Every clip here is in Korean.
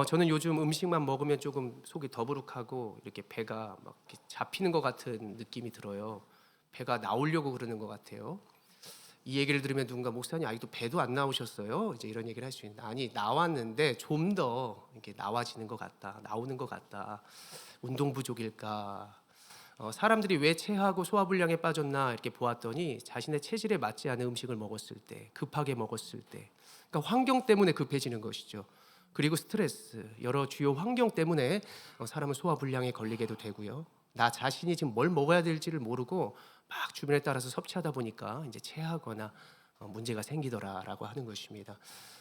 저는 요즘 음식만 먹으면 조금 속이 더부룩하고 이렇게 배가 막 이렇게 잡히는 것 같은 느낌이 들어요. 배가 나오려고 그러는 것 같아요. 이 얘기를 들으면 누군가 목사님 아직도 배도 안 나오셨어요? 이제 이런 얘기를 할 수 있는데 아니 나왔는데 좀 더 이렇게 나와지는 것 같다, 나오는 것 같다. 운동 부족일까? 사람들이 왜 체하고 소화불량에 빠졌나 이렇게 보았더니 자신의 체질에 맞지 않은 음식을 먹었을 때, 급하게 먹었을 때, 그러니까 환경 때문에 급해지는 것이죠. 그리고 스트레스, 여러 주요 환경 때문에 사람은 소화불량에 걸리게도 되고요. 나 자신이 지금 뭘 먹어야 될지를 모르고 막 주변에 따라서 섭취하다 보니까 이제 체하거나 문제가 생기더라라고 하는 것입니다.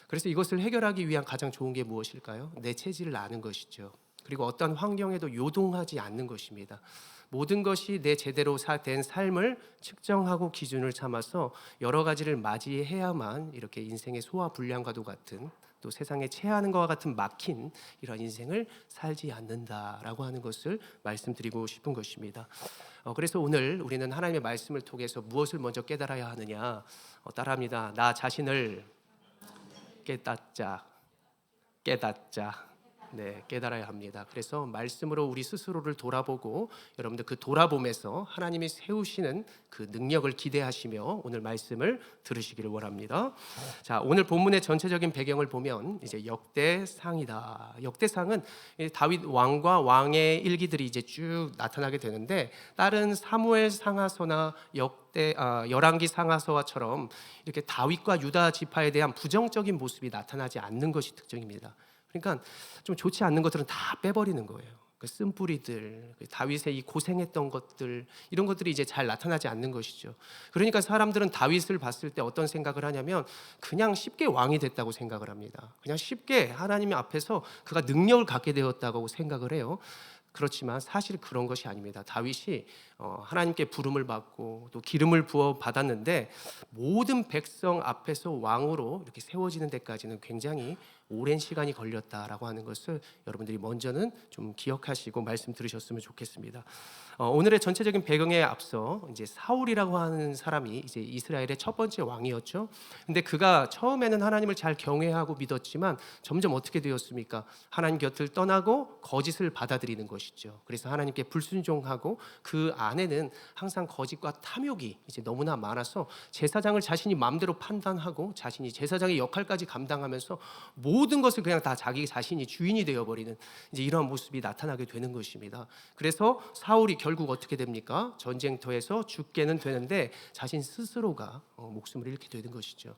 그래서 이것을 해결하기 위한 가장 좋은 게 무엇일까요? 내 체질을 아는 것이죠. 그리고 어떤 환경에도 요동하지 않는 것입니다. 모든 것이 내 제대로 된 삶을 측정하고 기준을 삼아서 여러 가지를 맞이해야만 이렇게 인생의 소화불량과도 같은 또 세상에 체하는 것과 같은 막힌 이런 인생을 살지 않는다라고 하는 것을 말씀드리고 싶은 것입니다. 그래서 오늘 우리는 하나님의 말씀을 통해서 무엇을 먼저 깨달아야 하느냐 따라합니다. 나 자신을 깨닫자. 네, 깨달아야 합니다. 그래서 말씀으로 우리 스스로를 돌아보고 여러분들 그 돌아봄에서 하나님이 세우시는 그 능력을 기대하시며 오늘 말씀을 들으시기를 원합니다. 자, 오늘 본문의 전체적인 배경을 보면 이제 역대상이다. 역대상은 다윗 왕과 왕의 일기들이 이제 쭉 나타나게 되는데 다른 사무엘 상하서나 열왕기 상하서와처럼 이렇게 다윗과 유다 지파에 대한 부정적인 모습이 나타나지 않는 것이 특징입니다. 그러니까 좀 좋지 않는 것들은 다 빼버리는 거예요. 그 쓴뿌리들, 다윗의 이 고생했던 것들 이런 것들이 이제 잘 나타나지 않는 것이죠. 그러니까 사람들은 다윗을 봤을 때 어떤 생각을 하냐면 그냥 쉽게 왕이 됐다고 생각을 합니다. 그냥 쉽게 하나님 앞에서 그가 능력을 갖게 되었다고 생각을 해요. 그렇지만 사실 그런 것이 아닙니다. 다윗이 하나님께 부름을 받고 또 기름을 부어 받았는데 모든 백성 앞에서 왕으로 이렇게 세워지는 데까지는 굉장히 오랜 시간이 걸렸다라고 하는 것을 여러분들이 먼저는 좀 기억하시고 말씀 들으셨으면 좋겠습니다. 오늘의 전체적인 배경에 앞서 이제 사울이라고 하는 사람이 이제 이스라엘의 첫 번째 왕이었죠. 근데 그가 처음에는 하나님을 잘 경외하고 믿었지만 점점 어떻게 되었습니까? 하나님 곁을 떠나고 거짓을 받아들이는 것이죠. 그래서 하나님께 불순종하고 그 안에는 항상 거짓과 탐욕이 이제 너무나 많아서 제사장을 자신이 마음대로 판단하고 자신이 제사장의 역할까지 감당하면서 모든 것을 그냥 다 자기 자신이 주인이 되어버리는 이제 이러한 모습이 나타나게 되는 것입니다. 그래서 사울이 결국 어떻게 됩니까? 전쟁터에서 죽게는 되는데 자신 스스로가 목숨을 잃게 되는 것이죠.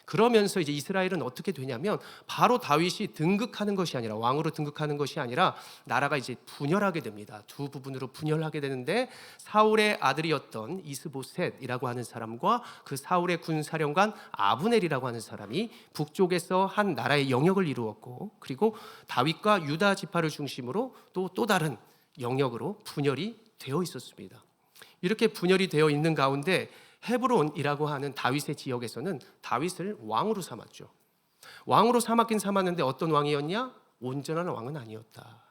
그러면서 이제 이스라엘은 어떻게 되냐면 바로 다윗이 등극하는 것이 아니라 왕으로 등극하는 것이 아니라 나라가 이제 분열하게 됩니다. 두 부분으로 분열하게 되는데 사울의 아들이었던 이스보셋이라고 하는 사람과 그 사울의 군사령관 아브넬이라고 하는 사람이 북쪽에서 한 나라의 영역을 이루었고 그리고 다윗과 유다 지파를 중심으로 또 다른 영역으로 분열이 되어 있었습니다. 이렇게 분열이 되어 있는 가운데 헤브론이라고 하는 다윗의 지역에서는 다윗을 왕으로 삼았죠. 왕으로 삼았긴 삼았는데 어떤 왕이었냐? 온전한 왕은 아니었다.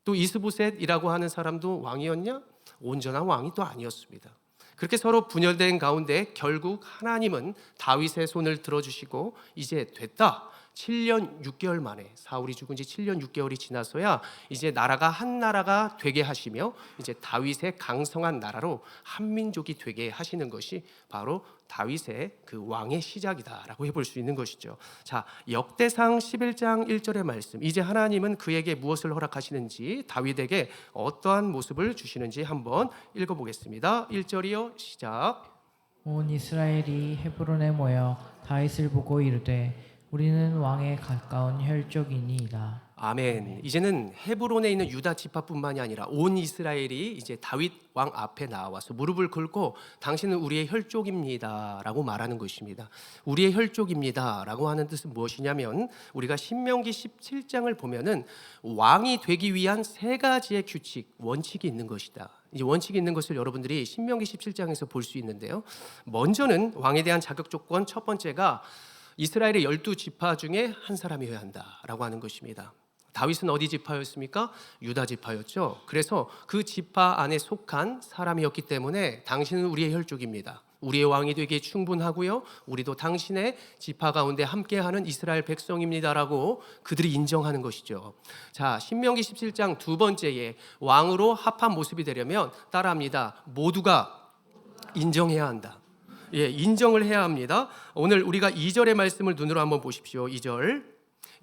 또 이스보셋이라고 하는 사람도 왕이었냐? 온전한 왕이 또 아니었습니다. 그렇게 서로 분열된 가운데 결국 하나님은 다윗의 손을 들어주시고 이제 됐다. 7년 6개월 만에 사울이 죽은 지 7년 6개월이 지나서야 이제 나라가 한 나라가 되게 하시며 이제 다윗의 강성한 나라로 한 민족이 되게 하시는 것이 바로 다윗의 그 왕의 시작이다라고 해볼 수 있는 것이죠. 자, 역대상 11장 1절의 말씀. 이제 하나님은 그에게 무엇을 허락하시는지 다윗에게 어떠한 모습을 주시는지 한번 읽어보겠습니다. 1절이요 시작. 온 이스라엘이 헤브론에 모여 다윗을 보고 이르되 우리는 왕에 가까운 혈족이니이다. 아멘. 이제는 헤브론에 있는 유다 지파뿐만이 아니라 온 이스라엘이 이제 다윗 왕 앞에 나와서 무릎을 꿇고 당신은 우리의 혈족입니다라고 말하는 것입니다. 우리의 혈족입니다라고 하는 뜻은 무엇이냐면 우리가 신명기 17장을 보면은 왕이 되기 위한 세 가지의 규칙, 원칙이 있는 것이다. 이 원칙이 있는 것을 여러분들이 신명기 17장에서 볼 수 있는데요. 먼저는 왕에 대한 자격 조건 첫 번째가 이스라엘의 12지파 중에 한 사람이어야 한다라고 하는 것입니다. 다윗은 어디 지파였습니까? 유다 지파였죠. 그래서 그 지파 안에 속한 사람이었기 때문에 당신은 우리의 혈족입니다. 우리의 왕이 되기에 충분하고요. 우리도 당신의 지파 가운데 함께하는 이스라엘 백성입니다라고 그들이 인정하는 것이죠. 자, 신명기 17장 두 번째에 왕으로 합한 모습이 되려면 따라합니다. 모두가 인정해야 한다. 예, 인정을 해야 합니다. 오늘 우리가 2절의 말씀을 눈으로 한번 보십시오. 2절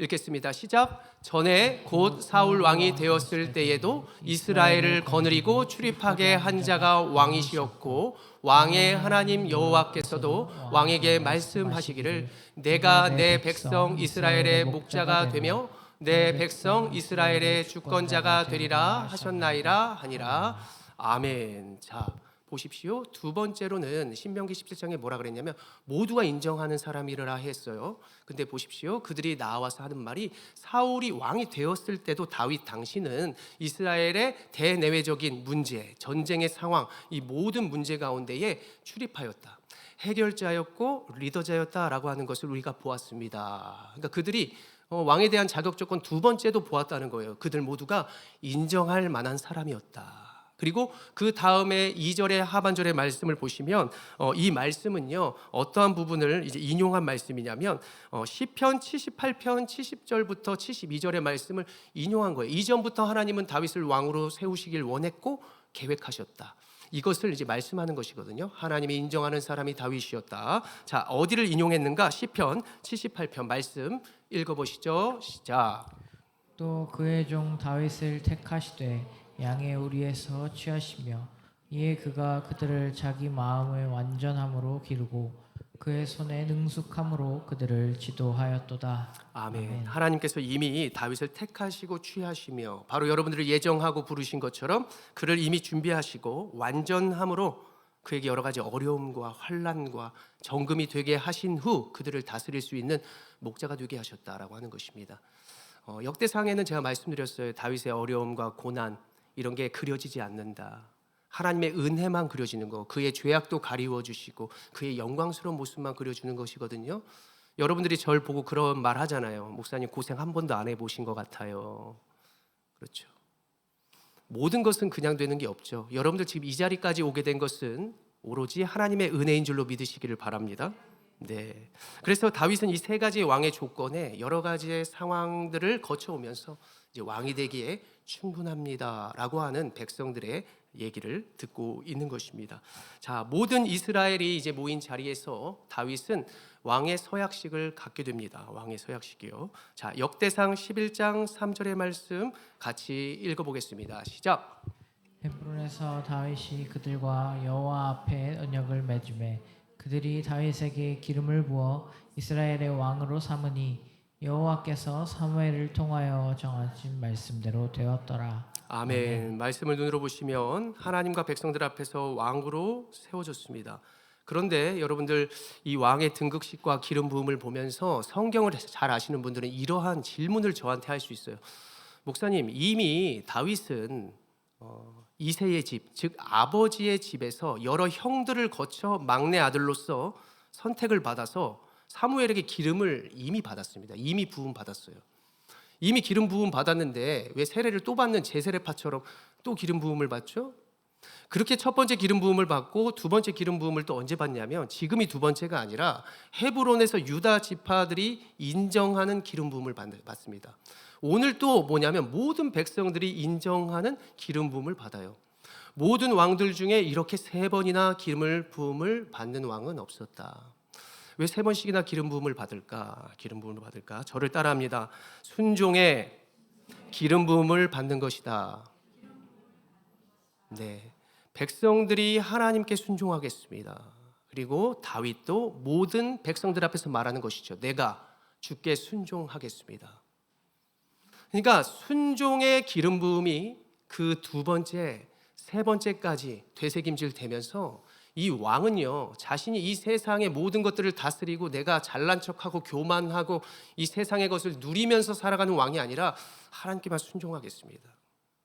읽겠습니다. 시작. 전에 곧 사울 왕이 되었을 때에도 이스라엘을 거느리고 출입하게 한 자가 왕이시었고 왕의 하나님 여호와께서도 왕에게 말씀하시기를 내가 내 백성 이스라엘의 목자가 되며 내 백성 이스라엘의 주권자가 되리라 하셨나이다 하니라. 아멘. 자, 보십시오. 두 번째로는 신명기 17장에 뭐라 그랬냐면 모두가 인정하는 사람이라 했어요. 근데 보십시오. 그들이 나와서 하는 말이 사울이 왕이 되었을 때도 다윗 당신은 이스라엘의 대내외적인 문제, 전쟁의 상황, 이 모든 문제 가운데에 출입하였다. 해결자였고 리더자였다라고 하는 것을 우리가 보았습니다. 그러니까 그들이 왕에 대한 자격 조건 두 번째도 보았다는 거예요. 그들 모두가 인정할 만한 사람이었다. 그리고 그 다음에 2절의 하반절의 말씀을 보시면 이 말씀은요 어떠한 부분을 이제 인용한 말씀이냐면 시편 78편 70절부터 72절의 말씀을 인용한 거예요. 이전부터 하나님은 다윗을 왕으로 세우시길 원했고 계획하셨다. 이것을 이제 말씀하는 것이거든요. 하나님이 인정하는 사람이 다윗이었다. 자, 어디를 인용했는가? 시편 78편 말씀 읽어보시죠. 시작. 또 그의 종 다윗을 택하시되 양의 우리에서 취하시며 이에 그가 그들을 자기 마음의 완전함으로 기르고 그의 손의 능숙함으로 그들을 지도하였도다. 아멘. 하나님께서 이미 다윗을 택하시고 취하시며 바로 여러분들을 예정하고 부르신 것처럼 그를 이미 준비하시고 완전함으로 그에게 여러 가지 어려움과 환난과 정금이 되게 하신 후 그들을 다스릴 수 있는 목자가 되게 하셨다라고 하는 것입니다. 역대상에는 제가 말씀드렸어요. 다윗의 어려움과 고난 이런 게 그려지지 않는다. 하나님의 은혜만 그려지는 거, 그의 죄악도 가리워 주시고 그의 영광스러운 모습만 그려주는 것이거든요. 여러분들이 절 보고 그런 말 하잖아요. 목사님 고생 한 번도 안 해보신 것 같아요. 그렇죠. 모든 것은 그냥 되는 게 없죠. 여러분들 지금 이 자리까지 오게 된 것은 오로지 하나님의 은혜인 줄로 믿으시기를 바랍니다. 네. 그래서 다윗은 이 세 가지의 왕의 조건에 여러 가지의 상황들을 거쳐오면서 이제 왕이 되기에 충분합니다라고 하는 백성들의 얘기를 듣고 있는 것입니다. 자, 모든 이스라엘이 이제 모인 자리에서 다윗은 왕의 서약식을 갖게 됩니다. 왕의 서약식이요. 자, 역대상 11장 3절의 말씀 같이 읽어보겠습니다. 시작. 헤브론에서 다윗이 그들과 여호와 앞에 언약을 맺음에 그들이 다윗에게 기름을 부어 이스라엘의 왕으로 삼으니 여호와께서 사무엘을 통하여 정하신 말씀대로 되었더라. 아멘. 말씀을 눈으로 보시면 하나님과 백성들 앞에서 왕으로 세워졌습니다. 그런데 여러분들 이 왕의 등극식과 기름 부음을 보면서 성경을 잘 아시는 분들은 이러한 질문을 저한테 할 수 있어요. 목사님, 이미 다윗은 이새의 집, 즉 아버지의 집에서 여러 형들을 거쳐 막내 아들로서 선택을 받아서 사무엘에게 기름을 이미 받았습니다. 이미 부음 받았어요. 이미 기름 부음 받았는데 왜 세례를 또 받는 제세례파처럼 또 기름 부음을 받죠? 그렇게 첫 번째 기름 부음을 받고 두 번째 기름 부음을 또 언제 받냐면 지금이 두 번째가 아니라 헤브론에서 유다 지파들이 인정하는 기름 부음을 받습니다. 오늘 또 뭐냐면 모든 백성들이 인정하는 기름 부음을 받아요. 모든 왕들 중에 이렇게 세 번이나 기름을 부음을 받는 왕은 없었다. 왜 세 번씩이나 기름 부음을 받을까? 기름 부음을 받을까? 저를 따라합니다. 순종의 기름 부음을 받는 것이다. 네, 백성들이 하나님께 순종하겠습니다. 그리고 다윗도 모든 백성들 앞에서 말하는 것이죠. 내가 주께 순종하겠습니다. 그러니까 순종의 기름 부음이 그 두 번째, 세 번째까지 되새김질 되면서 이 왕은요 자신이 이 세상의 모든 것들을 다스리고 내가 잘난 척하고 교만하고 이 세상의 것을 누리면서 살아가는 왕이 아니라 하나님께만 순종하겠습니다.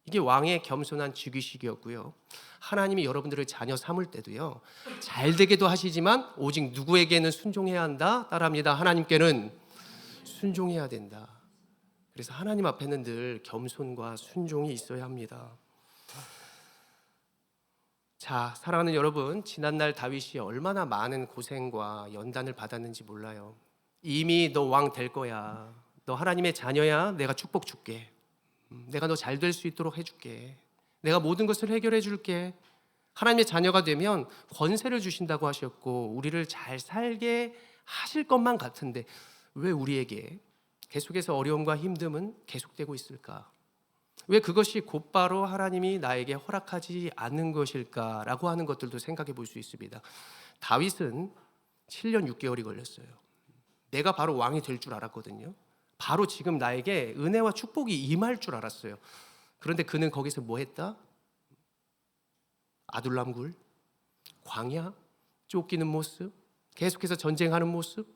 이게 왕의 겸손한 즉위식이었고요. 하나님이 여러분들을 자녀 삼을 때도요 잘 되게도 하시지만 오직 누구에게는 순종해야 한다? 따라합니다. 하나님께는 순종해야 된다. 그래서 하나님 앞에는 늘 겸손과 순종이 있어야 합니다. 자, 사랑하는 여러분, 지난날 다윗이 얼마나 많은 고생과 연단을 받았는지 몰라요. 이미 너 왕 될 거야. 너 하나님의 자녀야. 내가 축복 줄게. 내가 너 잘 될 수 있도록 해줄게. 내가 모든 것을 해결해 줄게. 하나님의 자녀가 되면 권세를 주신다고 하셨고 우리를 잘 살게 하실 것만 같은데 왜 우리에게 계속해서 어려움과 힘듦은 계속되고 있을까? 왜 그것이 곧바로 하나님이 나에게 허락하지 않는 것일까라고 하는 것들도 생각해 볼 수 있습니다. 다윗은 7년 6개월이 걸렸어요. 내가 바로 왕이 될 줄 알았거든요. 바로 지금 나에게 은혜와 축복이 임할 줄 알았어요. 그런데 그는 거기서 뭐 했다? 아둘람굴, 광야, 쫓기는 모습, 계속해서 전쟁하는 모습,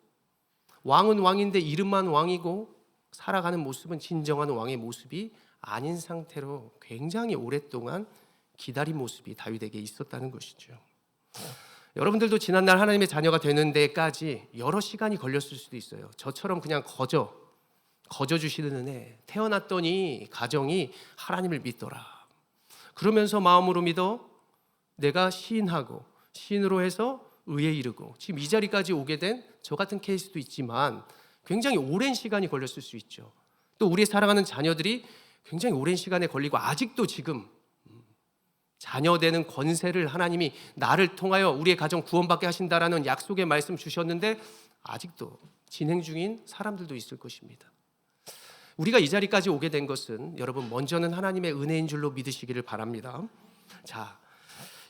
왕은 왕인데 이름만 왕이고 살아가는 모습은 진정한 왕의 모습이 아닌 상태로 굉장히 오랫동안 기다린 모습이 다윗에게 있었다는 것이죠. 여러분들도 지난날 하나님의 자녀가 되는 데까지 여러 시간이 걸렸을 수도 있어요. 저처럼 그냥 거저 주시는 은혜, 태어났더니 가정이 하나님을 믿더라. 그러면서 마음으로 믿어 내가 시인하고 시인으로 해서 의에 이르고 지금 이 자리까지 오게 된 저 같은 케이스도 있지만 굉장히 오랜 시간이 걸렸을 수 있죠. 또 우리 사랑하는 자녀들이 굉장히 오랜 시간에 걸리고 아직도 지금 자녀 되는 권세를 하나님이 나를 통하여 우리의 가정 구원받게 하신다라는 약속의 말씀 주셨는데 아직도 진행 중인 사람들도 있을 것입니다. 우리가 이 자리까지 오게 된 것은 여러분 먼저는 하나님의 은혜인 줄로 믿으시기를 바랍니다. 자,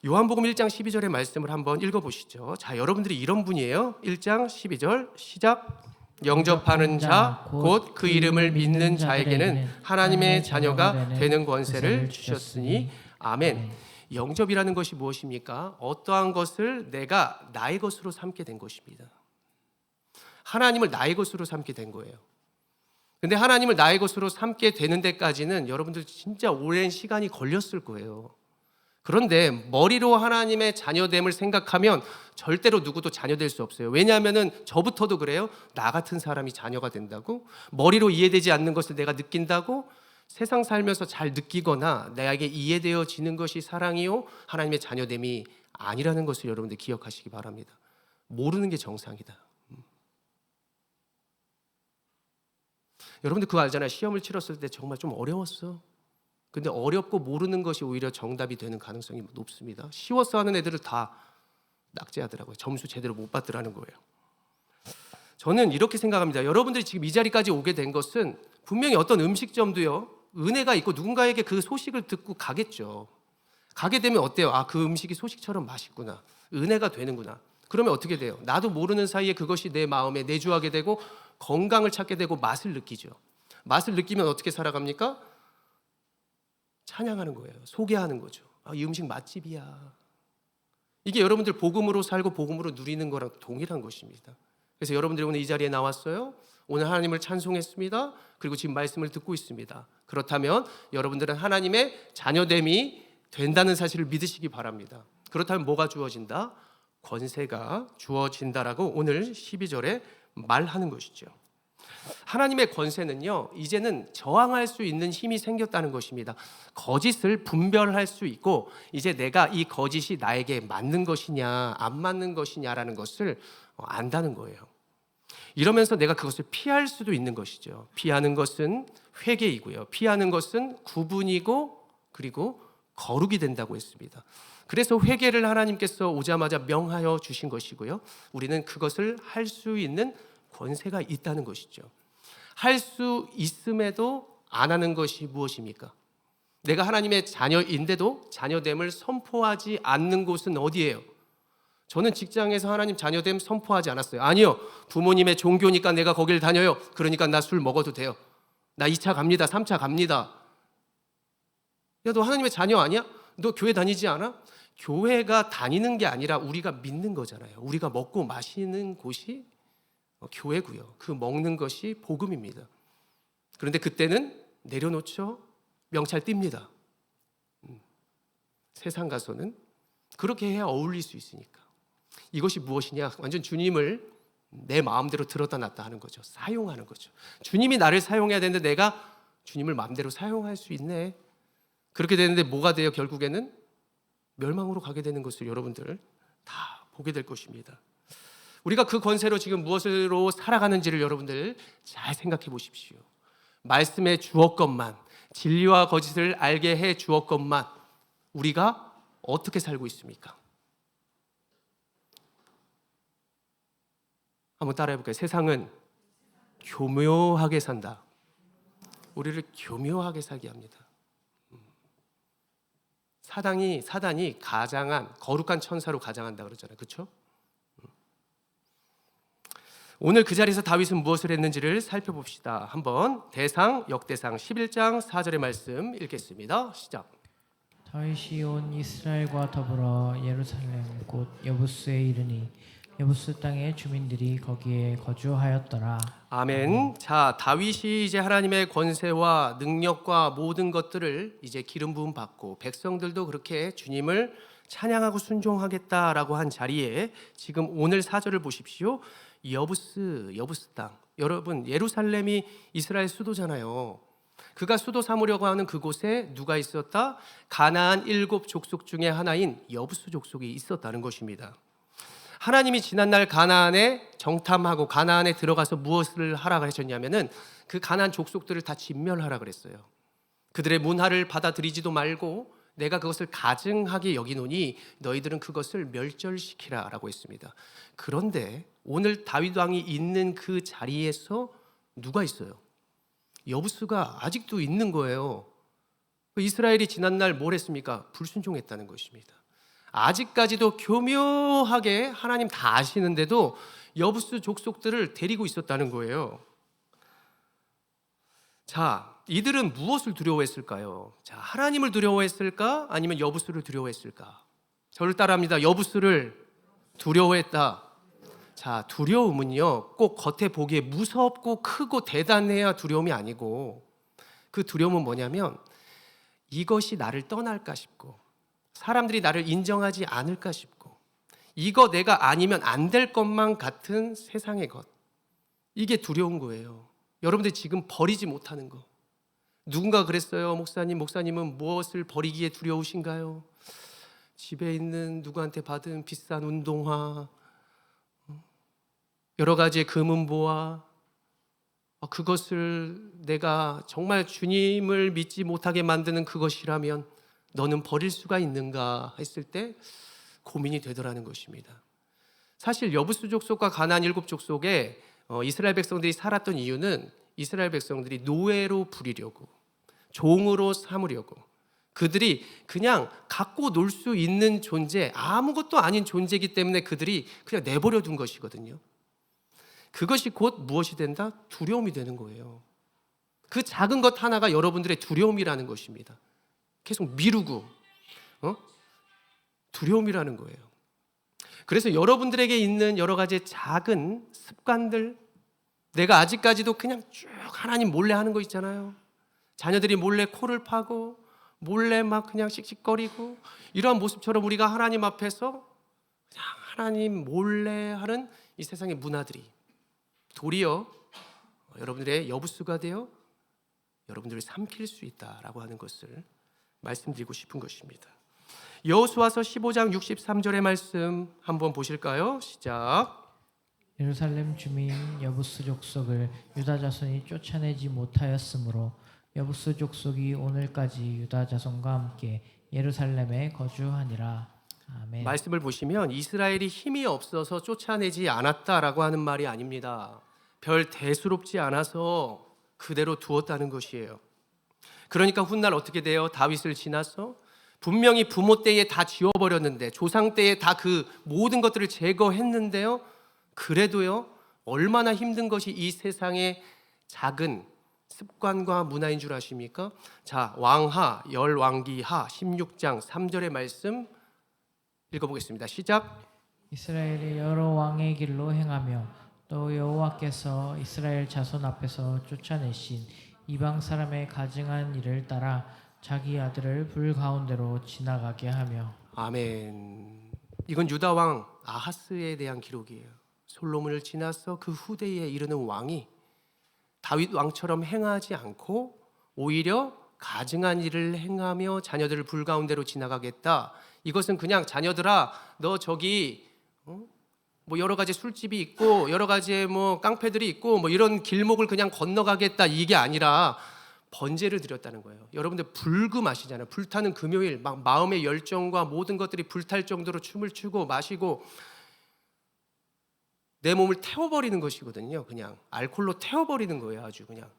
요한복음 1장 12절의 말씀을 한번 읽어보시죠. 자, 여러분들이 이런 분이에요. 1장 12절 시작. 영접하는 자 곧 그 이름을 믿는 자에게는 하나님의 자녀가 되는 권세를 주셨으니 아멘. 영접이라는 것이 무엇입니까? 어떠한 것을 내가 나의 것으로 삼게 된 것입니다. 하나님을 나의 것으로 삼게 된 거예요. 근데 하나님을 나의 것으로 삼게 되는 데까지는 여러분들 진짜 오랜 시간이 걸렸을 거예요. 그런데 머리로 하나님의 자녀됨을 생각하면 절대로 누구도 자녀될 수 없어요. 왜냐하면 저부터도 그래요. 나 같은 사람이 자녀가 된다고? 머리로 이해되지 않는 것을 내가 느낀다고? 세상 살면서 잘 느끼거나 나에게 이해되어지는 것이 사랑이요 하나님의 자녀됨이 아니라는 것을 여러분들 기억하시기 바랍니다. 모르는 게 정상이다. 여러분들 그거 알잖아요. 시험을 치렀을 때 정말 좀 어려웠어. 근데 어렵고 모르는 것이 오히려 정답이 되는 가능성이 높습니다. 쉬워서 하는 애들을 다 낙제하더라고요. 점수 제대로 못 받더라는 거예요. 저는 이렇게 생각합니다. 여러분들이 지금 이 자리까지 오게 된 것은 분명히 어떤 음식점도요. 은혜가 있고 누군가에게 그 소식을 듣고 가겠죠. 가게 되면 어때요? 아, 그 음식이 소식처럼 맛있구나. 은혜가 되는구나. 그러면 어떻게 돼요? 나도 모르는 사이에 그것이 내 마음에 내주하게 되고 건강을 찾게 되고 맛을 느끼죠. 맛을 느끼면 어떻게 살아갑니까? 찬양하는 거예요. 소개하는 거죠. 아, 이 음식 맛집이야. 이게 여러분들 복음으로 살고 복음으로 누리는 거랑 동일한 것입니다. 그래서 여러분들이 오늘 이 자리에 나왔어요. 오늘 하나님을 찬송했습니다. 그리고 지금 말씀을 듣고 있습니다. 그렇다면 여러분들은 하나님의 자녀됨이 된다는 사실을 믿으시기 바랍니다. 그렇다면 뭐가 주어진다? 권세가 주어진다라고 오늘 12절에 말하는 것이죠. 하나님의 권세는요, 이제는 저항할 수 있는 힘이 생겼다는 것입니다. 거짓을 분별할 수 있고, 이제 내가 이 거짓이 나에게 맞는 것이냐, 안 맞는 것이냐라는 것을 안다는 거예요. 이러면서 내가 그것을 피할 수도 있는 것이죠. 피하는 것은 회개이고요. 피하는 것은 구분이고, 그리고 거룩이 된다고 했습니다. 그래서 회개를 하나님께서 오자마자 명하여 주신 것이고요. 우리는 그것을 할 수 있는 권세가 있다는 것이죠. 할 수 있음에도 안 하는 것이 무엇입니까? 내가 하나님의 자녀인데도 자녀됨을 선포하지 않는 곳은 어디예요? 저는 직장에서 하나님 자녀됨 선포하지 않았어요. 아니요. 부모님의 종교니까 내가 거길 다녀요. 그러니까 나 술 먹어도 돼요. 나 2차 갑니다. 3차 갑니다. 야, 너 하나님의 자녀 아니야? 너 교회 다니지 않아? 교회가 다니는 게 아니라 우리가 믿는 거잖아요. 우리가 먹고 마시는 곳이 교회고요. 그 먹는 것이 복음입니다. 그런데 그때는 내려놓죠. 명찰 띱니다. 세상 가서는 그렇게 해야 어울릴 수 있으니까. 이것이 무엇이냐? 완전 주님을 내 마음대로 들었다 놨다 하는 거죠. 사용하는 거죠. 주님이 나를 사용해야 되는데 내가 주님을 마음대로 사용할 수 있네. 그렇게 되는데 뭐가 돼요? 결국에는 멸망으로 가게 되는 것을 여러분들 다 보게 될 것입니다. 우리가 그 권세로 지금 무엇으로 살아가는지를 여러분들 잘 생각해 보십시오. 말씀에 주었건만, 진리와 거짓을 알게 해 주었건만 우리가 어떻게 살고 있습니까? 한번 따라해 볼까요? 세상은 교묘하게 산다. 우리를 교묘하게 살게 합니다. 사단이 가장한 거룩한 천사로 가장한다 그러잖아요. 그렇죠? 오늘 그 자리에서 다윗은 무엇을 했는지를 살펴봅시다. 한번 대상 역대상 11장 4절의 말씀 읽겠습니다. 시작. 다윗이 온 이스라엘과 더불어 예루살렘 곧 여부스에 이르니 여부스 땅의 주민들이 거기에 거주하였더라. 아멘. 자, 다윗이 이제 하나님의 권세와 능력과 모든 것들을 이제 기름 부음 받고 백성들도 그렇게 주님을 찬양하고 순종하겠다라고 한 자리에 지금 오늘 4절을 보십시오. 여부스 땅. 여러분, 예루살렘이 이스라엘 수도잖아요. 그가 수도 삼으려고 하는 그곳에 누가 있었다? 가나안 7 족속 중에 하나인 여부스 족속이 있었다는 것입니다. 하나님이 지난날 가나안에 정탐하고 가나안에 들어가서 무엇을 하라 하셨냐면은 그 가나안 족속들을 다 진멸하라 그랬어요. 그들의 문화를 받아들이지도 말고 내가 그것을 가증하게 여기노니 너희들은 그것을 멸절시키라라고 했습니다. 그런데 오늘 다윗 왕이 있는 그 자리에서 누가 있어요? 여부스가 아직도 있는 거예요. 이스라엘이 지난날 뭘 했습니까? 불순종했다는 것입니다. 아직까지도 교묘하게 하나님 다 아시는데도 여부스 족속들을 데리고 있었다는 거예요. 자, 이들은 무엇을 두려워했을까요? 자, 하나님을 두려워했을까? 아니면 여부스를 두려워했을까? 저를 따라합니다. 여부스를 두려워했다. 자, 두려움은요, 꼭 겉에 보기에 무섭고 크고 대단해야 두려움이 아니고 그 두려움은 뭐냐면 이것이 나를 떠날까 싶고 사람들이 나를 인정하지 않을까 싶고 이거 내가 아니면 안 될 것만 같은 세상의 것, 이게 두려운 거예요. 여러분들 지금 버리지 못하는 거. 누군가 그랬어요. 목사님은 무엇을 버리기에 두려우신가요? 집에 있는 누구한테 받은 비싼 운동화, 여러 가지의 금은보화, 그것을 내가 정말 주님을 믿지 못하게 만드는 그것이라면 너는 버릴 수가 있는가 했을 때 고민이 되더라는 것입니다. 사실 여부스 족속과 가나안 7 족속에 이스라엘 백성들이 살았던 이유는 이스라엘 백성들이 노예로 부리려고, 종으로 삼으려고, 그들이 그냥 갖고 놀 수 있는 존재, 아무것도 아닌 존재이기 때문에 그들이 그냥 내버려 둔 것이거든요. 그것이 곧 무엇이 된다? 두려움이 되는 거예요. 그 작은 것 하나가 여러분들의 두려움이라는 것입니다. 계속 미루고 두려움이라는 거예요. 그래서 여러분들에게 있는 여러 가지 작은 습관들, 내가 아직까지도 그냥 쭉 하나님 몰래 하는 거 있잖아요. 자녀들이 몰래 코를 파고 몰래 막 그냥 씩씩거리고 이러한 모습처럼 우리가 하나님 앞에서 그냥 하나님 몰래 하는 이 세상의 문화들이 도리어 여러분들의 여부수가 되어 여러분들을 삼킬 수 있다라고 하는 것을 말씀드리고 싶은 것입니다. 여호수아서 15장 63절의 말씀 한번 보실까요? 시작. 예루살렘 주민 여부스 족속을 유다 자손이 쫓아내지 못하였으므로 여부스 족속이 오늘까지 유다 자손과 함께 예루살렘에 거주하니라. 아멘. 말씀을 보시면 이스라엘이 힘이 없어서 쫓아내지 않았다라고 하는 말이 아닙니다. 별 대수롭지 않아서 그대로 두었다는 것이에요. 그러니까 훗날 어떻게 돼요? 다윗을 지나서 분명히 부모 때에 다 지워버렸는데, 조상 때에 다 그 모든 것들을 제거했는데요, 그래도요 얼마나 힘든 것이 이 세상의 작은 습관과 문화인 줄 아십니까? 자, 왕하 열왕기하 16장 3절의 말씀 읽어보겠습니다. 시작. 이스라엘이 여러 왕의 길로 행하며 또 여호와께서 이스라엘 자손 앞에서 쫓아내신 이방 사람의 가증한 일을 따라 자기 아들을 불 가운데로 지나가게 하며. 아멘. 이건 유다 왕 아하스에 대한 기록이에요. 솔로몬을 지나서 그 후대에 이르는 왕이 다윗 왕처럼 행하지 않고 오히려 가증한 일을 행하며 자녀들을 불 가운데로 지나가겠다. 이것은 그냥 자녀들아, 너 저기 뭐 여러 가지 술집이 있고 여러 가지의 뭐 깡패들이 있고 뭐 이런 길목을 그냥 건너가겠다, 이게 아니라 번제를 드렸다는 거예요. 여러분들 불금 아시잖아요. 불타는 금요일, 막 마음의 열정과 모든 것들이 불탈 정도로 춤을 추고 마시고 내 몸을 태워버리는 것이거든요. 그냥 알코올로 태워버리는 거예요. 아주 그냥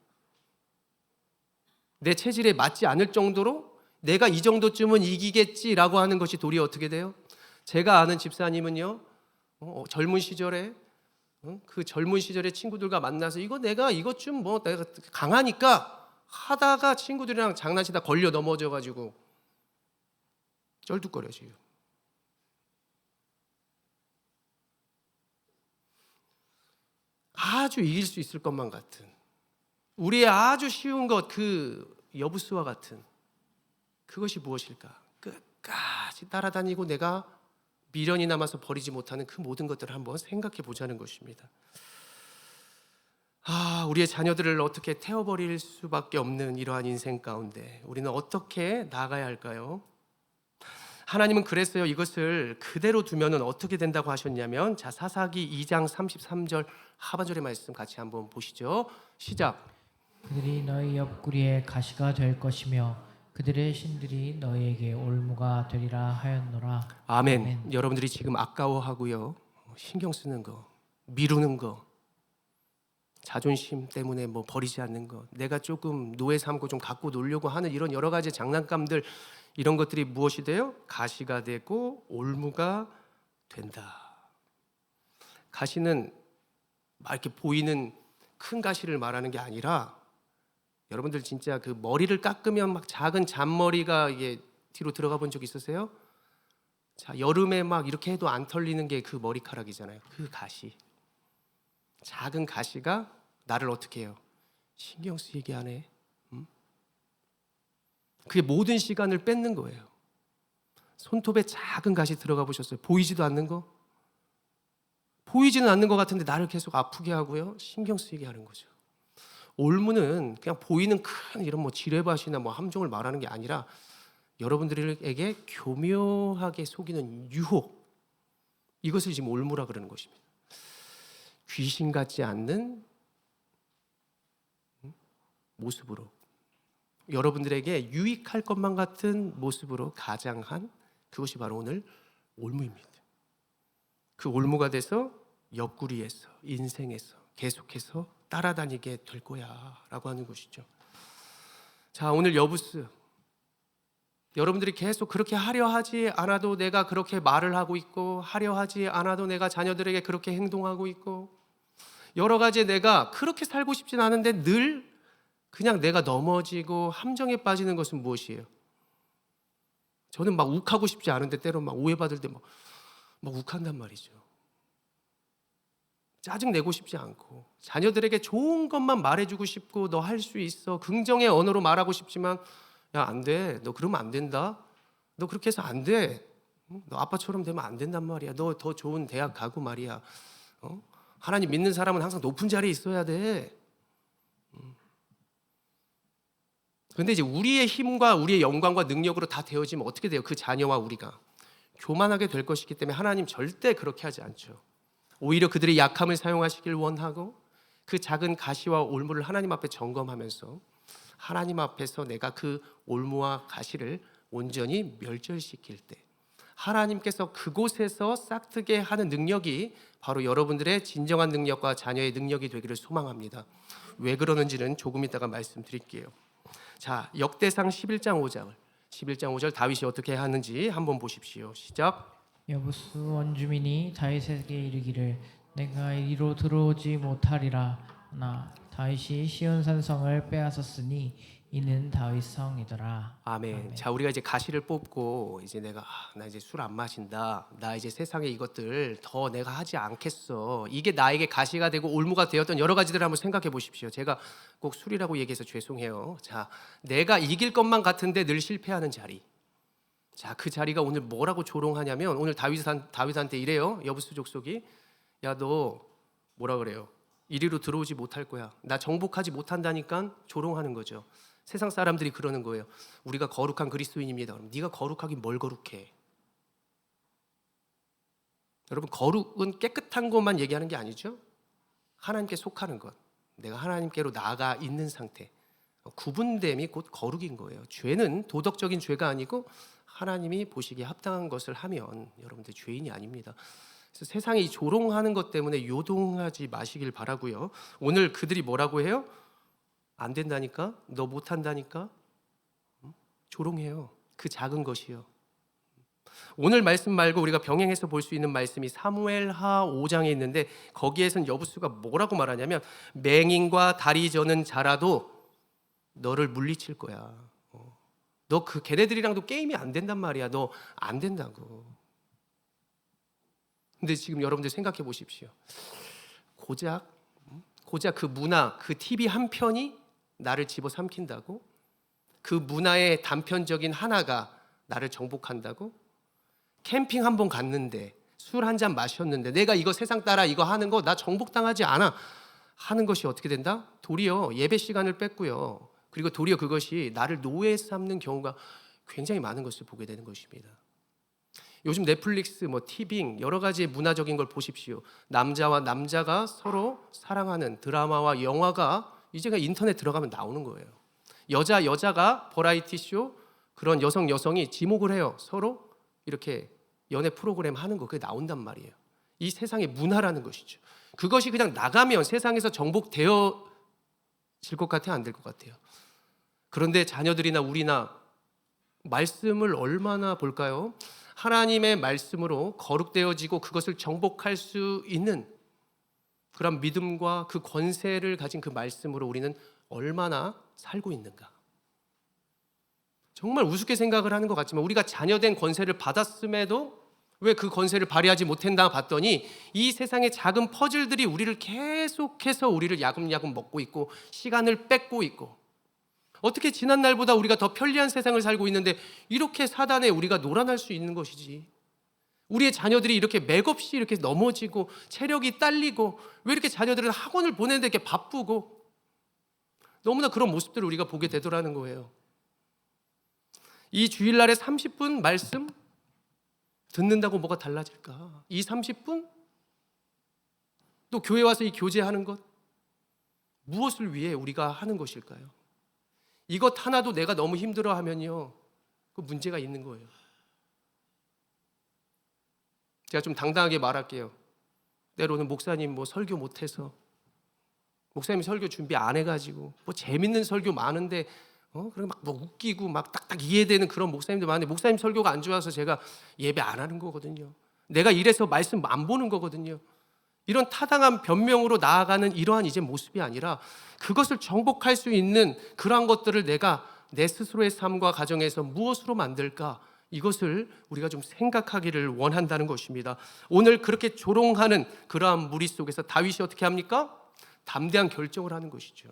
내 체질에 맞지 않을 정도로 내가 이 정도쯤은 이기겠지라고 하는 것이 도리어 어떻게 돼요? 제가 아는 집사님은요, 젊은 시절에 그 젊은 시절에 친구들과 만나서 내가 이것 좀 뭐 내가 강하니까 하다가 친구들이랑 장난치다 걸려 넘어져 가지고 쩔뚝거려져요. 아주 이길 수 있을 것만 같은, 우리의 아주 쉬운 것, 그 여부수와 같은 그것이 무엇일까? 끝까지 따라다니고 내가 미련이 남아서 버리지 못하는 그 모든 것들을 한번 생각해 보자는 것입니다. 우리의 자녀들을 어떻게 태워버릴 수밖에 없는 이러한 인생 가운데 우리는 어떻게 나아가야 할까요? 하나님은 그랬어요. 이것을 그대로 두면은 어떻게 된다고 하셨냐면, 자, 사사기 2장 33절 하반절의 말씀 같이 한번 보시죠. 시작. 그들이 너희 옆구리에 가시가 될 것이며 그들의 신들이 너희에게 올무가 되리라 하였노라. 아멘. 아멘. 여러분들이 지금 아까워하고요, 신경 쓰는 거, 미루는 거, 자존심 때문에 뭐 버리지 않는 것, 내가 조금 노예 삼고 좀 갖고 놀려고 하는 이런 여러 가지 장난감들, 이런 것들이 무엇이 돼요? 가시가 되고 올무가 된다. 가시는 막 이렇게 보이는 큰 가시를 말하는 게 아니라, 여러분들 진짜 그 머리를 깎으면 막 작은 잔머리가 이게 뒤로 들어가 본 적 있으세요? 자, 여름에 막 이렇게 해도 안 털리는 게 그 머리카락이잖아요. 그 가시, 작은 가시가 나를 어떻게 해요? 신경 쓰이게 하네. 그게 모든 시간을 뺏는 거예요. 손톱에 작은 가시 들어가 보셨어요? 보이지도 않는 거? 보이지는 않는 것 같은데 나를 계속 아프게 하고요, 신경 쓰이게 하는 거죠. 올무는 그냥 보이는 큰 이런 뭐 지뢰밭이나 뭐 함정을 말하는 게 아니라 여러분들에게 교묘하게 속이는 유혹, 이것을 지금 올무라 그러는 것입니다. 귀신 같지 않는 모습으로, 여러분들에게 유익할 것만 같은 모습으로 가장한 그것이 바로 오늘 올무입니다. 그 올무가 돼서 옆구리에서, 인생에서 계속해서 따라다니게 될 거야 라고 하는 것이죠. 자, 오늘 여부스, 여러분들이 계속 그렇게 하려 하지 않아도 내가 그렇게 말을 하고 있고, 하려 하지 않아도 내가 자녀들에게 그렇게 행동하고 있고, 여러 가지 내가 그렇게 살고 싶진 않은데 늘 그냥 내가 넘어지고 함정에 빠지는 것은 무엇이에요? 저는 막 욱하고 싶지 않은데 때로 막 오해받을 때 막 욱한단 말이죠. 짜증 내고 싶지 않고, 자녀들에게 좋은 것만 말해주고 싶고, 너 할 수 있어, 긍정의 언어로 말하고 싶지만, 야, 안 돼, 너 그러면 안 된다, 너 그렇게 해서 안 돼, 너 아빠처럼 되면 안 된단 말이야, 너 더 좋은 대학 가고 말이야, 하나님 믿는 사람은 항상 높은 자리에 있어야 돼. 근데 이제 우리의 힘과 우리의 영광과 능력으로 다 되어지면 어떻게 돼요? 그 자녀와 우리가 교만하게 될 것이기 때문에 하나님 절대 그렇게 하지 않죠. 오히려 그들의 약함을 사용하시길 원하고, 그 작은 가시와 올무를 하나님 앞에 점검하면서 하나님 앞에서 내가 그 올무와 가시를 온전히 멸절시킬 때 하나님께서 그곳에서 싹트게 하는 능력이 바로 여러분들의 진정한 능력과 자녀의 능력이 되기를 소망합니다. 왜 그러는지는 조금 이따가 말씀드릴게요. 자, 역대상 11장 5절 다윗이 어떻게 하는지 한번 보십시오. 시작. 여부수 원주민이 다윗에게 이르기를 내가 이리로 들어오지 못하리라. 나 다윗이 시온산성을 빼앗았으니 이는 다윗 성이더라. 아멘. 아멘. 자, 우리가 이제 가시를 뽑고 이제 내가 나 이제 술 안 마신다, 나 이제 세상에 이것들 더 내가 하지 않겠어, 이게 나에게 가시가 되고 올무가 되었던 여러 가지들을 한번 생각해 보십시오. 제가 꼭 술이라고 얘기해서 죄송해요. 자, 내가 이길 것만 같은데 늘 실패하는 자리, 자, 그 자리가 오늘 뭐라고 조롱하냐면, 오늘 다윗한테 이래요. 여부수 족속이, 야, 너 뭐라 그래요? 이리로 들어오지 못할 거야, 나 정복하지 못한다니까 조롱하는 거죠. 세상 사람들이 그러는 거예요. 우리가 거룩한 그리스도인입니다. 그럼 네가 거룩하긴 뭘 거룩해? 여러분, 거룩은 깨끗한 것만 얘기하는 게 아니죠. 하나님께 속하는 것, 내가 하나님께로 나아가 있는 상태, 구분됨이 곧 거룩인 거예요. 죄는 도덕적인 죄가 아니고 하나님이 보시기에 합당한 것을 하면 여러분들 죄인이 아닙니다. 그래서 세상이 이 조롱하는 것 때문에 요동하지 마시길 바라고요. 오늘 그들이 뭐라고 해요? 안 된다니까? 너 못한다니까? 조롱해요. 그 작은 것이요. 오늘 말씀 말고 우리가 병행해서 볼 수 있는 말씀이 사무엘하 5장에 있는데, 거기에선 여부수가 뭐라고 말하냐면 맹인과 다리 저는 자라도 너를 물리칠 거야. 너 그 걔네들이랑도 게임이 안 된단 말이야. 너 안 된다고. 근데 지금 여러분들 생각해 보십시오. 고작 그 문화, 그 TV 한 편이 나를 집어삼킨다고? 그 문화의 단편적인 하나가 나를 정복한다고? 캠핑 한 번 갔는데, 술 한 잔 마셨는데, 내가 이거 세상 따라 이거 하는 거 나 정복당하지 않아 하는 것이 어떻게 된다? 도리어 예배 시간을 뺐고요. 그리고 도리어 그것이 나를 노예 삼는 경우가 굉장히 많은 것을 보게 되는 것입니다. 요즘 넷플릭스, 티빙 여러 가지의 문화적인 걸 보십시오. 남자와 남자가 서로 사랑하는 드라마와 영화가 이제 인터넷 들어가면 나오는 거예요. 여자가 버라이티 쇼, 그런 여성이 지목을 해요. 서로 이렇게 연애 프로그램 하는 거, 그게 나온단 말이에요. 이 세상의 문화라는 것이죠. 그것이 그냥 나가면 세상에서 정복되어질 것 같아요? 안 될 것 같아요? 그런데 자녀들이나 우리나 말씀을 얼마나 볼까요? 하나님의 말씀으로 거룩되어지고 그것을 정복할 수 있는 그런 믿음과 그 권세를 가진 그 말씀으로 우리는 얼마나 살고 있는가? 정말 우습게 생각을 하는 것 같지만 우리가 자녀된 권세를 받았음에도 왜 그 권세를 발휘하지 못했나 봤더니 이 세상의 작은 퍼즐들이 우리를 계속해서 우리를 야금야금 먹고 있고 시간을 뺏고 있고, 어떻게 지난 날보다 우리가 더 편리한 세상을 살고 있는데 이렇게 사단에 우리가 놀아날 수 있는 것이지? 우리의 자녀들이 이렇게 맥없이 이렇게 넘어지고 체력이 딸리고, 왜 이렇게 자녀들은 학원을 보내는데 이렇게 바쁘고, 너무나 그런 모습들을 우리가 보게 되더라는 거예요. 이 주일날에 30분 말씀 듣는다고 뭐가 달라질까? 이 30분? 또 교회 와서 이 교제하는 것? 무엇을 위해 우리가 하는 것일까요? 이것 하나도 내가 너무 힘들어하면요, 그 문제가 있는 거예요. 제가 좀 당당하게 말할게요. 때로는 목사님 설교 못해서, 목사님 설교 준비 안 해가지고, 재밌는 설교 많은데 그럼 막 웃기고 막 딱딱 이해되는 그런 목사님들 많은데, 목사님 설교가 안 좋아서 제가 예배 안 하는 거거든요. 내가 이래서 말씀 안 보는 거거든요. 이런 타당한 변명으로 나아가는 이러한 이제 모습이 아니라, 그것을 정복할 수 있는 그러한 것들을 내가 내 스스로의 삶과 가정에서 무엇으로 만들까, 이것을 우리가 좀 생각하기를 원한다는 것입니다. 오늘 그렇게 조롱하는 그러한 무리 속에서 다윗이 어떻게 합니까? 담대한 결정을 하는 것이죠.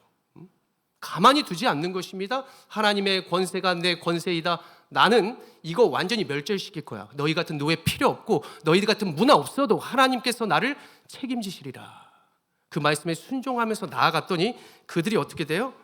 가만히 두지 않는 것입니다. 하나님의 권세가 내 권세이다. 나는 이거 완전히 멸절시킬 거야. 너희 같은 노예 필요 없고 너희들 같은 문화 없어도 하나님께서 나를 책임지시리라. 그 말씀에 순종하면서 나아갔더니 그들이 어떻게 돼요?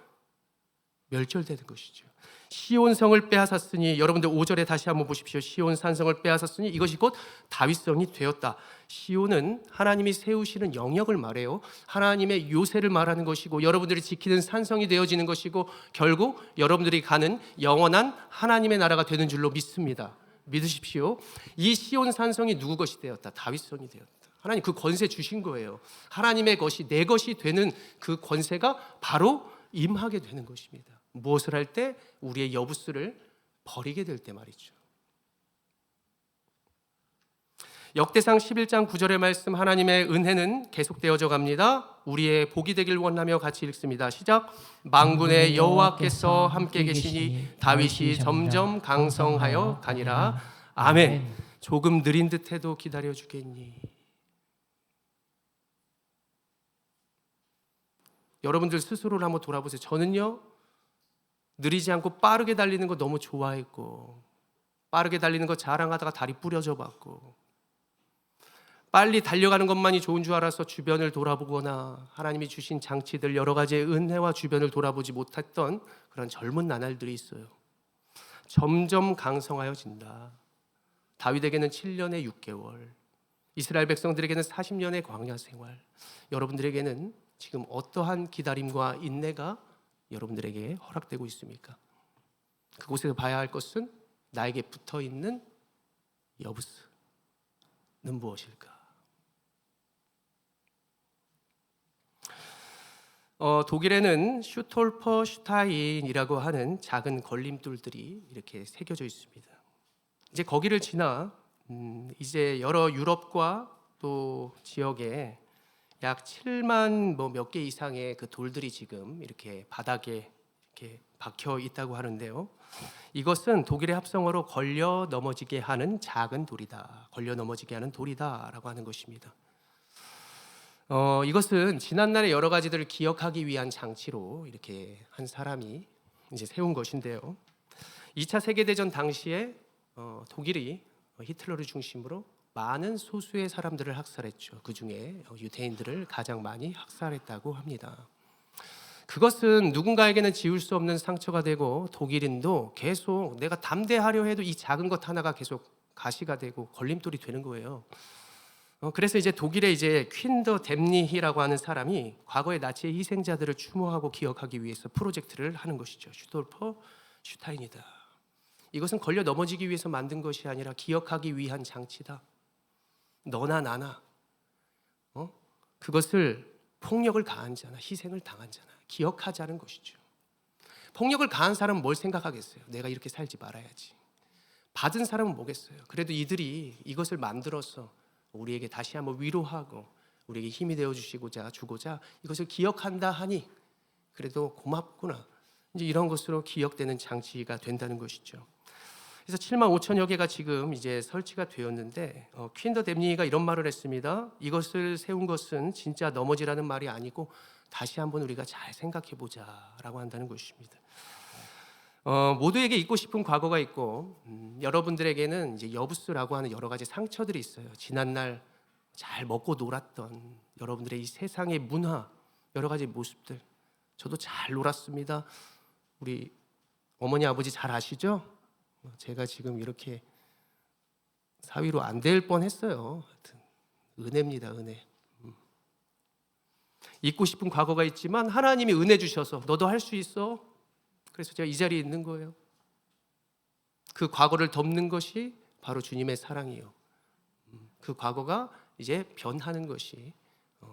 멸절되는 것이죠. 시온성을 빼앗았으니, 여러분들 5절에 다시 한번 보십시오. 시온 산성을 빼앗았으니 이것이 곧 다윗성이 되었다. 시온은 하나님이 세우시는 영역을 말해요. 하나님의 요새를 말하는 것이고, 여러분들이 지키는 산성이 되어지는 것이고, 결국 여러분들이 가는 영원한 하나님의 나라가 되는 줄로 믿습니다. 믿으십시오. 이 시온 산성이 누구 것이 되었다? 다윗성이 되었다. 하나님 그 권세 주신 거예요. 하나님의 것이 내 것이 되는 그 권세가 바로 임하게 되는 것입니다. 무엇을 할 때? 우리의 여부수를 버리게 될 때 말이죠. 역대상 11장 9절의 말씀, 하나님의 은혜는 계속되어져 갑니다. 우리의 복이 되길 원하며 같이 읽습니다. 시작. 만군의 여호와께서 함께 계시니 다윗이 점점 강성하여 가니라. 아멘. 조금 느린 듯해도 기다려 주겠니? 여러분들 스스로를 한번 돌아보세요. 저는요, 느리지 않고 빠르게 달리는 거 너무 좋아했고, 빠르게 달리는 거 자랑하다가 다리 부러져 봤고, 빨리 달려가는 것만이 좋은 줄 알아서 주변을 돌아보거나 하나님이 주신 장치들 여러 가지의 은혜와 주변을 돌아보지 못했던 그런 젊은 나날들이 있어요. 점점 강성하여진다. 다윗에게는 7년에 6개월, 이스라엘 백성들에게는 40년의 광야 생활, 여러분들에게는 지금 어떠한 기다림과 인내가 여러분들에게 허락되고 있습니까? 그곳에서 봐야 할 것은 나에게 붙어 있는 여부스는 무엇일까? 독일에는 슈톨퍼슈타인이라고 하는 작은 걸림돌들이 이렇게 새겨져 있습니다. 이제 거기를 지나 이제 여러 유럽과 또 지역에 약 7만 몇 개 이상의 그 돌들이 지금 이렇게 바닥에 이렇게 박혀 있다고 하는데요. 이것은 독일의 합성어로 걸려 넘어지게 하는 작은 돌이다. 걸려 넘어지게 하는 돌이다라고 하는 것입니다. 이것은 지난날의 여러 가지들을 기억하기 위한 장치로 이렇게 한 사람이 이제 세운 것인데요. 2차 세계대전 당시에 독일이 히틀러를 중심으로 많은 소수의 사람들을 학살했죠. 그 중에 유대인들을 가장 많이 학살했다고 합니다. 그것은 누군가에게는 지울 수 없는 상처가 되고 독일인도 계속 내가 담대하려 해도 이 작은 것 하나가 계속 가시가 되고 걸림돌이 되는 거예요. 그래서 이제 독일의 이제 퀸더 뎀니히라고 하는 사람이 과거의 나치의 희생자들을 추모하고 기억하기 위해서 프로젝트를 하는 것이죠. 슈톨퍼 슈타인이다. 이것은 걸려 넘어지기 위해서 만든 것이 아니라 기억하기 위한 장치다. 너나 나나 그것을 폭력을 가한 자나 희생을 당한 자나 기억하자는 것이죠. 폭력을 가한 사람은 뭘 생각하겠어요? 내가 이렇게 살지 말아야지. 받은 사람은 뭐겠어요? 그래도 이들이 이것을 만들어서 우리에게 다시 한번 위로하고 우리에게 힘이 되어주시고자 주고자 이것을 기억한다 하니 그래도 고맙구나. 이제 이런 것으로 기억되는 장치가 된다는 것이죠. 그래서 7만 5천여 개가 지금 이제 설치가 되었는데 퀸더 뎀니가 이런 말을 했습니다. 이것을 세운 것은 진짜 넘어지라는 말이 아니고 다시 한번 우리가 잘 생각해 보자라고 한다는 것입니다. 모두에게 잊고 싶은 과거가 있고 여러분들에게는 이제 여부스라고 하는 여러 가지 상처들이 있어요. 지난날 잘 먹고 놀았던 여러분들의 이 세상의 문화, 여러 가지 모습들. 저도 잘 놀았습니다. 우리 어머니 아버지 잘 아시죠? 제가 지금 이렇게 사위로 안 될 뻔했어요. 하여튼 은혜입니다, 은혜. 잊고 싶은 과거가 있지만 하나님이 은혜 주셔서 너도 할 수 있어. 그래서 제가 이 자리에 있는 거예요. 그 과거를 덮는 것이 바로 주님의 사랑이요. 그 과거가 이제 변하는 것이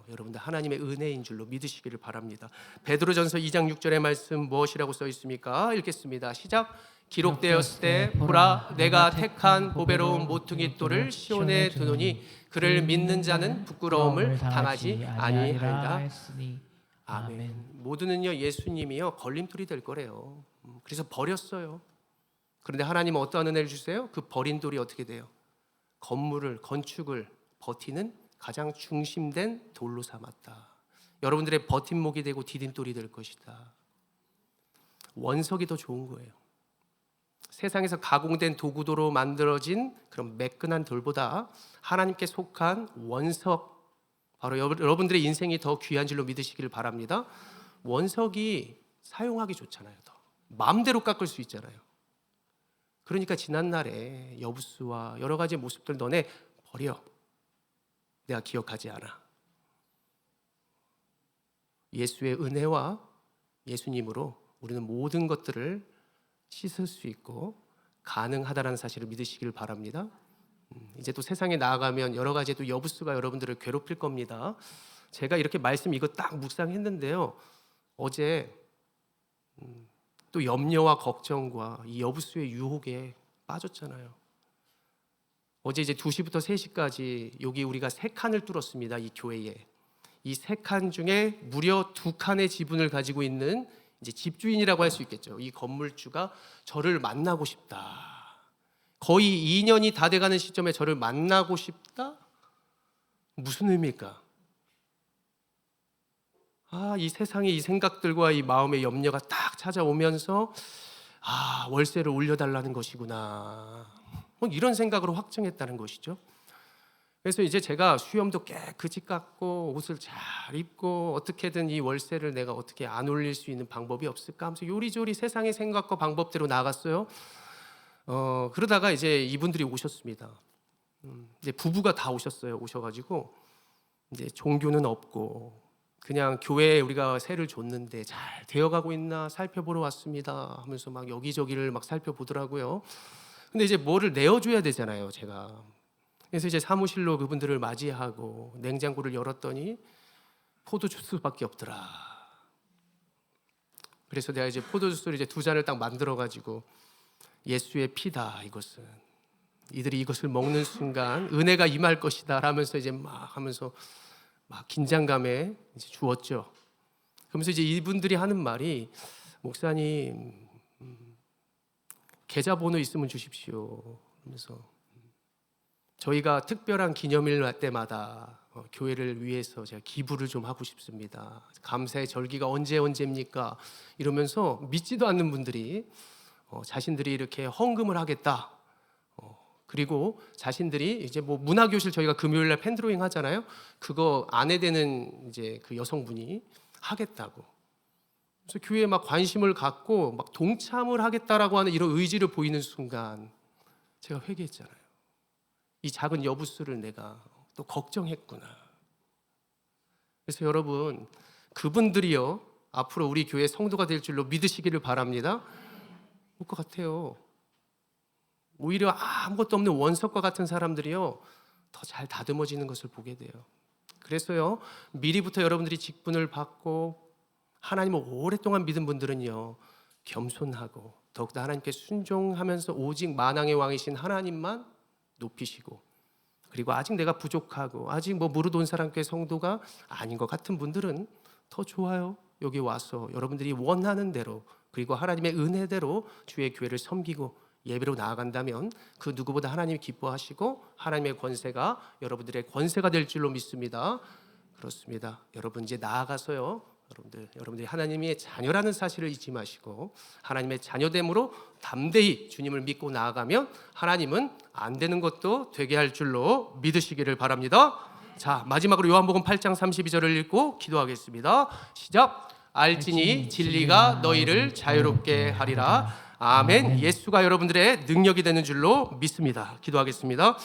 여러분들 하나님의 은혜인 줄로 믿으시기를 바랍니다. 베드로전서 2장 6절의 말씀 무엇이라고 써 있습니까? 읽겠습니다. 시작. 기록되었을 때 보라 내가 택한 보배로운 모퉁이 돌을 시온에 두노니 그를 믿는 자는 부끄러움을 당하지 아니하리라. 아멘. 모두는요 예수님이요 걸림돌이 될 거래요. 그래서 버렸어요. 그런데 하나님은 어떠한 은혜를 주세요? 그 버린 돌이 어떻게 돼요? 건축을 버티는 가장 중심된 돌로 삼았다. 여러분들의 버팀목이 되고 디딤돌이 될 것이다. 원석이 더 좋은 거예요. 세상에서 가공된 도구도로 만들어진 그런 매끈한 돌보다 하나님께 속한 원석, 바로 여러분들의 인생이 더 귀한 줄로 믿으시기를 바랍니다. 원석이 사용하기 좋잖아요. 더 마음대로 깎을 수 있잖아요. 그러니까 지난날에 여부스와 여러 가지 모습들 너네 버려. 내가 기억하지 않아. 예수의 은혜와 예수님으로 우리는 모든 것들을 씻을 수 있고 가능하다라는 사실을 믿으시길 바랍니다. 이제 또 세상에 나아가면 여러 가지 또 여부스가 여러분들을 괴롭힐 겁니다. 제가 이렇게 말씀 이거 딱 묵상했는데요. 어제 또 염려와 걱정과 이 여부스의 유혹에 빠졌잖아요. 어제 이제 2시부터 3시까지 여기 우리가 3칸을 뚫었습니다. 이 교회에. 이 3칸 중에 무려 2칸의 지분을 가지고 있는 이제 집주인이라고 할 수 있겠죠. 이 건물주가 저를 만나고 싶다. 거의 2년이 다 돼가는 시점에 저를 만나고 싶다? 무슨 의미일까? 이 세상의 이 생각들과 이 마음의 염려가 딱 찾아오면서 월세를 올려달라는 것이구나. 이런 생각으로 확증했다는 것이죠. 그래서 이제 제가 수염도 깨끗이 깎고 옷을 잘 입고 어떻게든 이 월세를 내가 어떻게 안 올릴 수 있는 방법이 없을까 하면서 요리조리 세상의 생각과 방법대로 나갔어요. 그러다가 이제 이분들이 오셨습니다. 이제 부부가 다 오셔가지고 이제 종교는 없고 그냥 교회에 우리가 세를 줬는데 잘 되어가고 있나 살펴보러 왔습니다 하면서 막 여기저기를 막 살펴보더라고요. 근데 이제 뭐를 내어줘야 되잖아요, 제가. 그래서 이제 사무실로 그분들을 맞이하고 냉장고를 열었더니 포도주스밖에 없더라. 그래서 내가 이제 포도주스를 이제 2잔을 딱 만들어가지고 예수의 피다 이것은, 이들이 이것을 먹는 순간 은혜가 임할 것이다 라면서 이제 막 하면서 막 긴장감에 이제 주었죠. 그러면서 이제 이분들이 하는 말이, 목사님 계좌번호 있으면 주십시오. 그러면서 저희가 특별한 기념일 때마다 교회를 위해서 제가 기부를 좀 하고 싶습니다. 감사의 절기가 언제입니까? 이러면서 믿지도 않는 분들이 자신들이 이렇게 헌금을 하겠다. 그리고 자신들이 이제 뭐 문화교실 저희가 금요일날 팬드로잉 하잖아요. 그거 아내되는 이제 그 여성분이 하겠다고. 그래서 교회에 막 관심을 갖고 막 동참을 하겠다라고 하는 이런 의지를 보이는 순간 제가 회개했잖아요. 이 작은 여부수를 내가 또 걱정했구나. 그래서 여러분, 그분들이요 앞으로 우리 교회 성도가 될 줄로 믿으시기를 바랍니다. 올 것 같아요. 오히려 아무것도 없는 원석과 같은 사람들이요 더 잘 다듬어지는 것을 보게 돼요. 그래서요 미리부터 여러분들이 직분을 받고 하나님을 오랫동안 믿은 분들은요 겸손하고 더욱더 하나님께 순종하면서 오직 만왕의 왕이신 하나님만 높이시고, 그리고 아직 내가 부족하고 아직 뭐 무릇 온 사람께 성도가 아닌 것 같은 분들은 더 좋아요. 여기 와서 여러분들이 원하는 대로 그리고 하나님의 은혜대로 주의 교회를 섬기고 예배로 나아간다면 그 누구보다 하나님이 기뻐하시고 하나님의 권세가 여러분들의 권세가 될 줄로 믿습니다. 그렇습니다. 여러분 이제 나아가서요 여러분들이 하나님의 자녀라는 사실을 잊지 마시고 하나님의 자녀됨으로 담대히 주님을 믿고 나아가면 하나님은 안 되는 것도 되게 할 줄로 믿으시기를 바랍니다. 자, 마지막으로 요한복음 8장 32절을 읽고 기도하겠습니다. 시작. 알지니 진리가 너희를 자유롭게 하리라. 아멘. 예수가 여러분들의 능력이 되는 줄로 믿습니다. 기도하겠습니다.